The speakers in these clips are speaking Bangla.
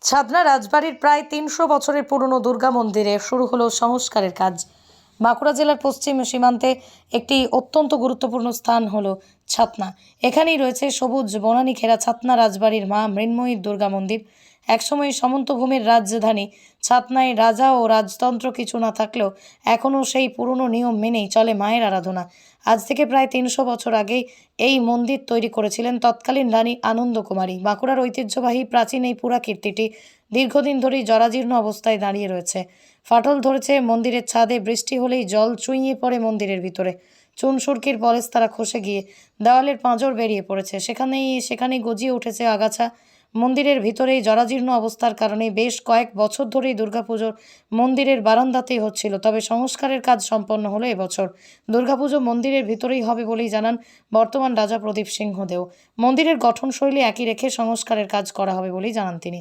ছাদনা রাজবাড়ির প্রায় ৩০০ বছরের পুরনো দুর্গা মন্দিরে শুরু হলো সংস্কারের কাজ। বাঁকুড়া জেলার পশ্চিম সীমান্তে একটি অত্যন্ত গুরুত্বপূর্ণ স্থান হলো ছাতনা। এখানেই রয়েছে সবুজ বনানী ঘেরা ছাতনা রাজবাড়ির মা মৃন্ময়ীর দুর্গা মন্দির। একসময় সামন্তভূমির রাজধানী ছাতনায় রাজা ও রাজতন্ত্র কিছু না থাকলেও এখনও সেই পুরনো নিয়ম মেনেই চলে মায়ের আরাধনা। আজ থেকে প্রায় ৩০০ বছর আগেই এই মন্দির তৈরি করেছিলেন তৎকালীন রানী আনন্দকুমারী। বাঁকুড়ার ঐতিহ্যবাহী প্রাচীন এই পুরাকীর্তিটি দীর্ঘদিন ধরেই জরাজীর্ণ অবস্থায় দাঁড়িয়ে রয়েছে। ফাটল ধরেছে মন্দিরের ছাদে, বৃষ্টি হলেই জল চুইয়ে পড়ে মন্দিরের ভিতরে। চুন সুরকির পলেস্তারা খসে গিয়ে দেওয়ালের পাঁজর বেরিয়ে পড়েছে, সেখানে গজিয়ে উঠেছে আগাছা। মন্দিরের ভিতরেই জরাজীর্ণ অবস্থার কারণে বেশ কয়েক বছর ধরেই দুর্গাপুজোর মন্দিরের বারান্দাতেই হচ্ছিল, তবে সংস্কারের কাজ সম্পন্ন হলো এবছর। দুর্গাপুজো মন্দিরের ভিতরেই হবে বলেই জানান বর্তমান রাজা প্রদীপ সিংহদেও। মন্দিরের গঠনশৈলী একই রেখে সংস্কারের কাজ করা হবে বলেই জানান তিনি।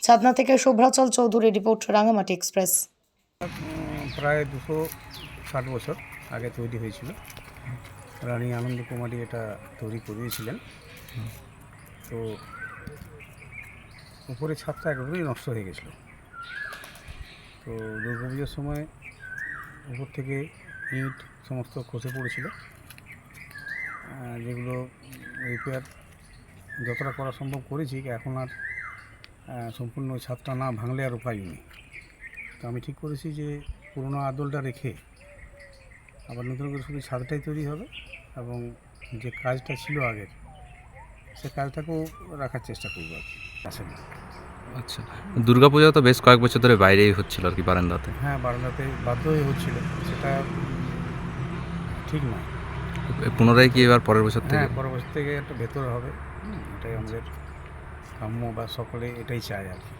ছাদনা থেকে শুভ্রাচল চৌধুরী রিপোর্ট, রাঙামাটি এক্সপ্রেস। প্রায় 260 বছর আগে তৈরি হয়েছিল। রানী আনন্দকুমারী এটা তৈরি করিয়েছিলেন। তো উপরে ছাদটা একেবারেই নষ্ট হয়ে গেছিলো। তো দুর্গাপুজোর সময় উপর থেকে ইট সমস্ত খসে পড়েছিল, যেগুলো রিপেয়ার যতটা করা সম্ভব করেছি। এখন আর সম্পূর্ণ ছাদটা না ভাঙলে আর উপায় নেই। তো আমি ঠিক করেছি যে পুরোনো আদলটা রেখে আবার নতুন করে শুধু ছাদটাই তৈরি হবে এবং যে কাজটা ছিল আগের সে কাজটাকেও রাখার চেষ্টা করব আর কি। আসলে আচ্ছা, দুর্গাপূজা তো বেশ কয়েক বছর ধরে বাইরেই হচ্ছিল আর কি, বারান্দাতে। হ্যাঁ, বারান্দাতে বাধ্য হয়ে হচ্ছিল, সেটা ঠিক নয়। পুনরায় কি এবার পরের বছর থেকে? হ্যাঁ, পরের বছর থেকে একটা ভেতর হবে, এটাই আমাদের কাম্য বা সকলে এটাই চায় আর কি।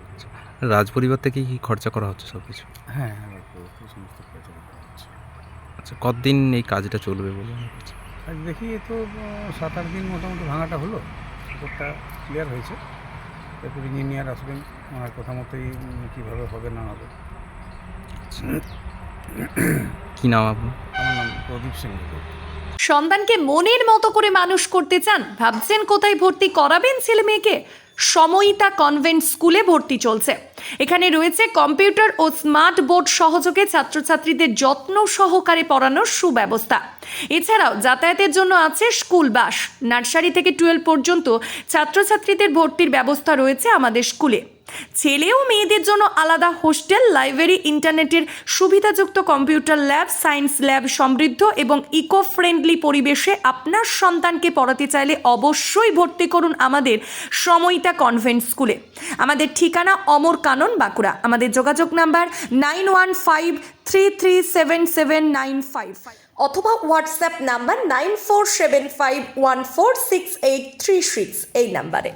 রাজ পরিবার থেকে কি খরচা করা হচ্ছে সব কিছু? হ্যাঁ, সমস্ত খরচা করা হচ্ছে। আচ্ছা, কতদিন এই কাজটা চলবে বলে মনে করছে? আজ দেখি এ তো 7-8 দিন মোটামুটি ভাঙাটা হলো, উপরটা ক্লিয়ার হয়েছে। এরপর ইঞ্জিনিয়ার আসবেন, ওনার কথা মতোই কীভাবে হবে না হবে। কী নাম আপনার? আমার নাম প্রদীপ সিংহ। সন্তানকে মনের মতো করে মানুষ করতে চান? ভাবছেন কোথায় ভর্তি করাবেন ছেলে মেয়েকে? সময়িতা কনভেন্ট স্কুলে ভর্তি চলছে। এখানে রয়েছে কম্পিউটার ও স্মার্ট বোর্ড সহযোগে ছাত্রছাত্রীদের যত্ন সহকারে পড়ানোর সুব্যবস্থা। এছাড়াও যাতায়াতের জন্য আছে স্কুল বাস। নার্সারি থেকে 12 পর্যন্ত ছাত্রছাত্রীদের ভর্তির ব্যবস্থা রয়েছে আমাদের স্কুলে। ছেলে ও মেয়েদের জন্য আলাদা হোস্টেল, লাইব্রেরি, ইন্টারনেটের সুবিধাযুক্ত কম্পিউটার ল্যাব, সায়েন্স ল্যাব সমৃদ্ধ এবং ইকো ফ্রেন্ডলি পরিবেশে আপনার সন্তানকে পড়াতে চাইলে অবশ্যই ভর্তি করুন আমাদের সময়িতা কনভেন্ট স্কুলে। আমাদের ঠিকানা অমর কানন, বাঁকুড়া। আমাদের যোগাযোগ নাম্বার 9153377955 অথবা হোয়াটসঅ্যাপ নাম্বার 9475146836 এই নাম্বারে।